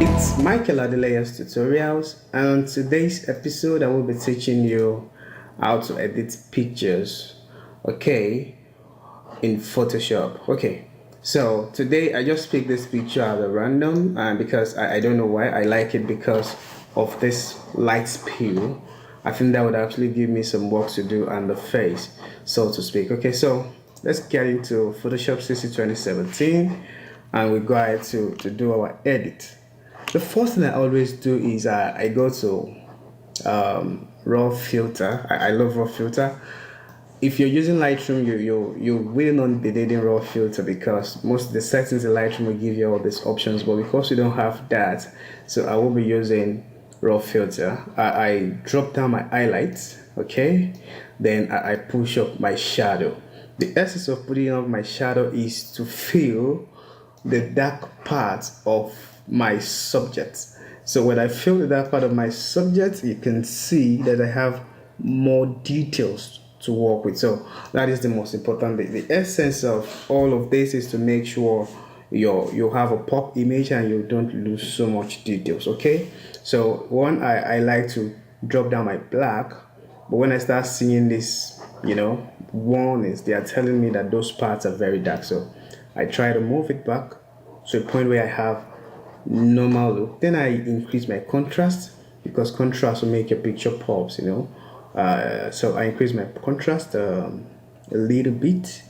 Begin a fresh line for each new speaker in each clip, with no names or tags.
It's Michael Adelayer's tutorials, and on today's episode I will be teaching you how to edit pictures, okay, in Photoshop. Okay, so today I just picked this picture out of random, and because I don't know why I like it, because of this light spill. I think that would actually give me some work to do on the face, so to speak. Okay, so let's get into Photoshop CC 2017, and we go ahead to do our edit. The first thing I always do is I go to raw filter. I love raw filter. If you're using Lightroom, you will not be needing raw filter, because most of the settings in Lightroom will give you all these options, but because we don't have that, so I will be using raw filter. I drop down my highlights, okay, then I push up my shadow. The essence of putting up my shadow is to fill the dark part of my subject. So when I fill the dark part of my subject, you can see that I have more details to work with. So that is the most important thing. The essence of all of this is to make sure you have a pop image and you don't lose so much details. Okay, so one, I like to drop down my black, but when I start seeing this, warnings, they are telling me that those parts are very dark, so I try to move it back to a point where I have normal look. Then I increase my contrast, because contrast will make your picture pops. So I increase my contrast a little bit.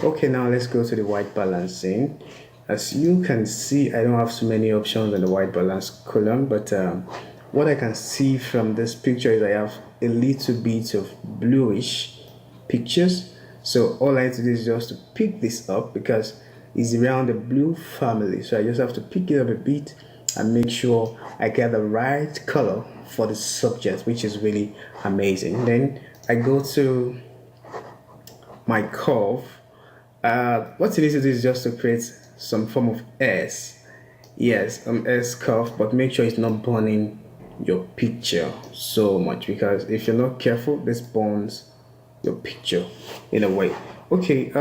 Okay, now let's go to the white balancing. As you can see, I don't have so many options in the white balance column, but what I can see from this picture is I have a little bit of bluish pictures. So all I need to do is just to pick this up, because it's around the blue family. So I just have to pick it up a bit and make sure I get the right color for the subject, which is really amazing. Then I go to my curve. What you need to do is just to create some form of S. Yes, S curve, but make sure it's not burning your picture so much, because if you're not careful, this burns your picture in a way. Okay,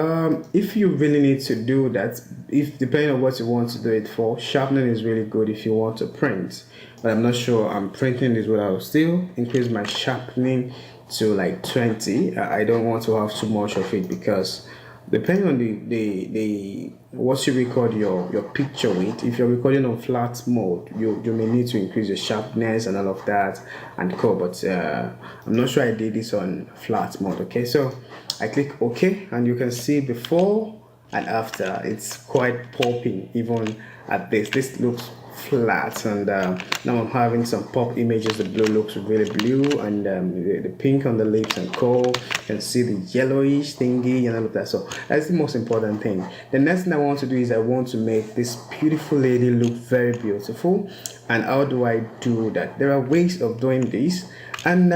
if you really need to do that, if depending on what you want to do it for, sharpening is really good if you want to print, but I'm not sure I'm printing this. What I'll still increase my sharpening to like 20. I don't want to have too much of it, because depending on the what you record your picture with, if you're recording on flat mode, you may need to increase your sharpness and all of that and co. But I'm not sure I did this on flat mode. Okay, so I click OK, and you can see before and after. It's quite popping. Even at this looks flat, and now I'm having some pop images. The blue looks really blue, and the pink on the lips and co. You can see the yellowish thingy and all of that. So that's the most important thing. The next thing I want to do is I want to make this beautiful lady look very beautiful. And how do I do that? There are ways of doing this, and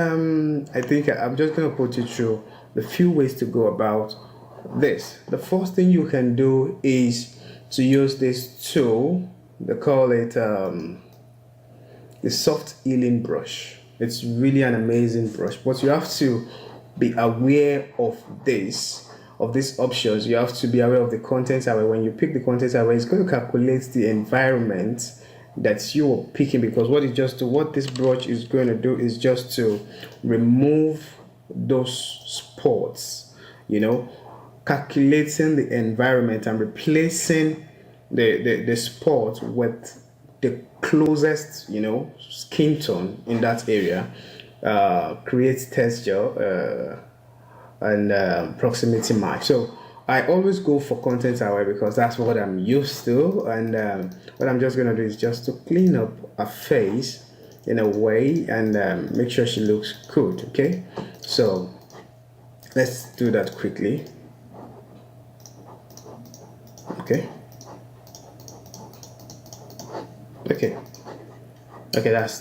I think I'm just going to put you through the few ways to go about this. The first thing you can do is to use this tool. They call it the soft healing brush. It's really an amazing brush, but you have to be aware of these options. You have to be aware of the content array. When you pick the content array, it's going to calculate the environment that you are picking, because what this brush is going to do is just to remove those spots, calculating the environment and replacing the spot with the closest skin tone in that area. Creates texture and proximity match. So I always go for content array, because that's what I'm used to, and what I'm just gonna do is just to clean up a face in a way and make sure she looks good. Okay, so let's do that quickly. Okay,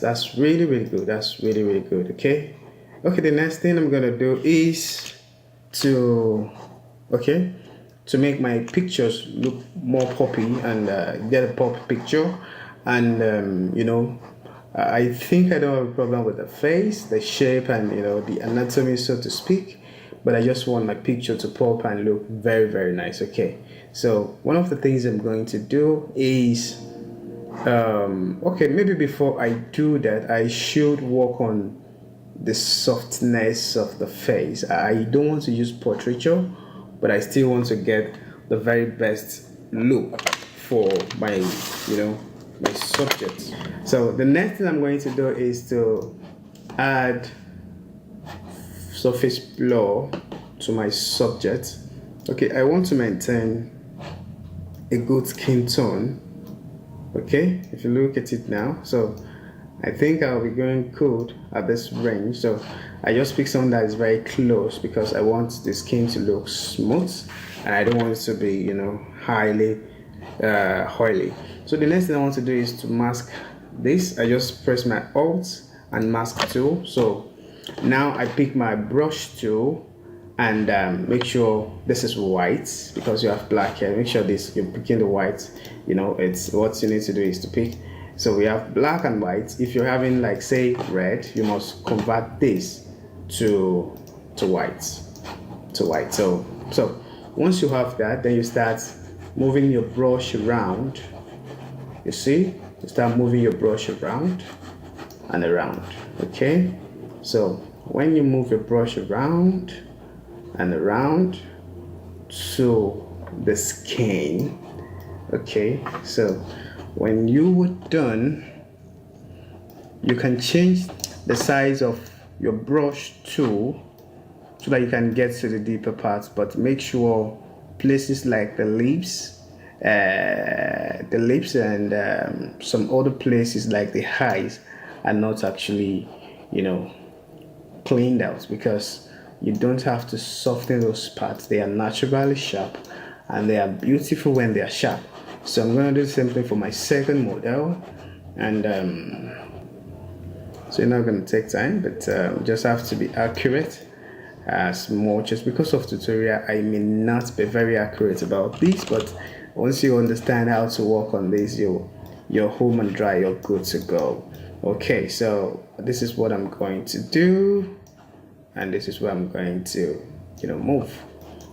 that's really good. That's really good. Okay, the next thing I'm gonna do is to make my pictures look more poppy and get a pop picture. And I think I don't have a problem with the face, the shape, and the anatomy, so to speak, but I just want my picture to pop and look very nice. Okay, so one of the things I'm going to do is Okay, maybe before I do that, I should work on the softness of the face. I don't want to use portraiture, but I still want to get the very best look for my, my subject. So the next thing I'm going to do is to add surface blur to my subject. Okay, I want to maintain a good skin tone. Okay, if you look at it now, so I think I'll be going good at this range. So I just pick something that is very close because I want the skin to look smooth and I don't want it to be, highly oily. So the next thing I want to do is to mask this. I just press my Alt and mask tool. So now I pick my brush tool and make sure this is white because you have black hair. Make sure you're picking the white. It's what you need to do is to pick. So we have black and white. If you're having like say red, you must convert this to white. So once you have that, then you start moving your brush around. You see, you start moving your brush around and around. Okay, so when you move your brush around and around to the skin, okay, so when you were done, you can change the size of your brush tool so that you can get to the deeper parts, but make sure places like the lips and some other places like the eyes are not actually cleaned out, because you don't have to soften those parts. They are naturally sharp and they are beautiful when they are sharp. So I'm going to do the same thing for my second model, and so you're not going to take time, but just have to be accurate as much. Just because of tutorial, I may not be very accurate about this, but once you understand how to work on this, you're home and dry, you're good to go. Okay, so this is what I'm going to do, and this is where I'm going to move.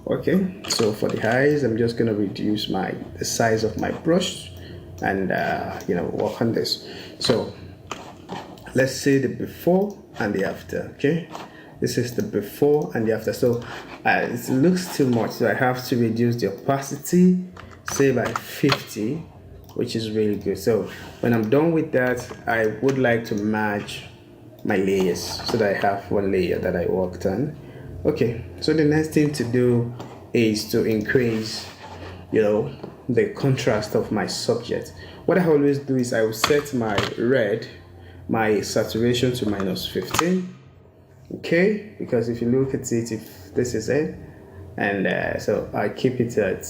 Okay, so for the eyes, I'm just going to reduce the size of my brush and work on this. So let's say the before and the after. Okay, this is the before and the after. So it looks too much, so I have to reduce the opacity, say by 50, which is really good. So when I'm done with that, I would like to merge my layers so that I have one layer that I worked on. Okay, so the next thing to do is to increase the contrast of my subject. What I always do is I will set my saturation to -15. Okay, because if you look at it, if this is it, and so I keep it at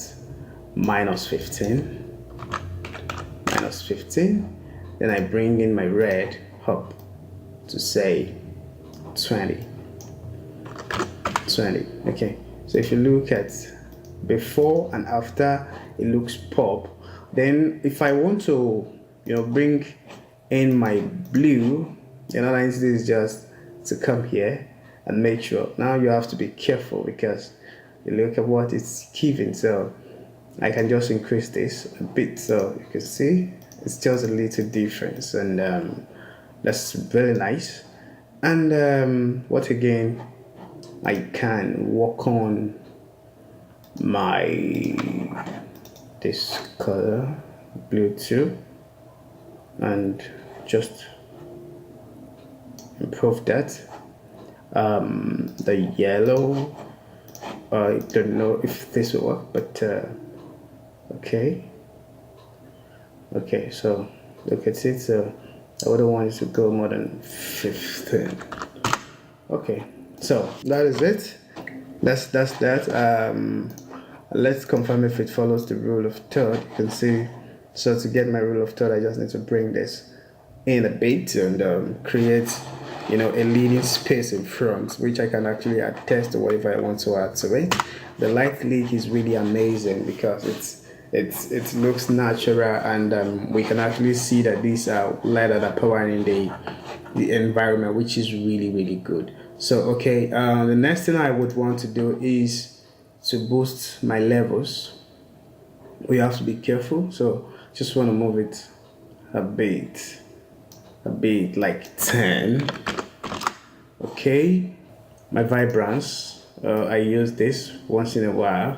-15, then I bring in my red up to say 20. Okay, so if you look at before and after, it looks pop. Then if I want to bring in my blue, this is just to come here and make sure. Now you have to be careful because you look at what it's giving. So I can just increase this a bit, so you can see it's just a little difference, and that's very nice. And what again, I can work on this color blue too, and just improve that. The yellow, I don't know if this will work, but okay, so look at it. So I wouldn't want it to go more than 15. Okay, so that is it. That's that. Let's confirm if it follows the rule of third. You can see. So to get my rule of third, I just need to bring this in a bit and create a leading space in front, which I can actually attach to whatever I want to add to it. The light leak is really amazing because it looks natural, and we can actually see that these are light that are powering the environment, which is really good. So okay, the next thing I would want to do is to boost my levels. We have to be careful, so just want to move it a bit like 10. Okay, my vibrance, I use this once in a while.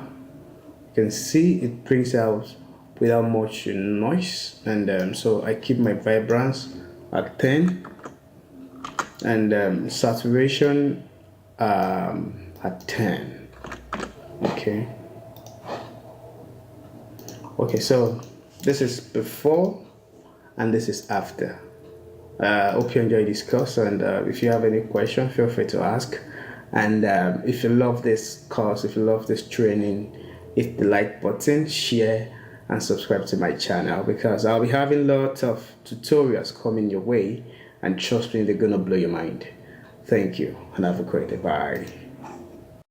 You can see it brings out without much noise, and so I keep my vibrance at 10, and saturation at 10. Okay, so this is before and this is after. Hope you enjoyed this course, and if you have any question, feel free to ask. And if you love this course, if you love this training, hit the like button, share, and subscribe to my channel, because I'll be having lots of tutorials coming your way, and trust me, they're gonna blow your mind. Thank you, and have a great day. Bye.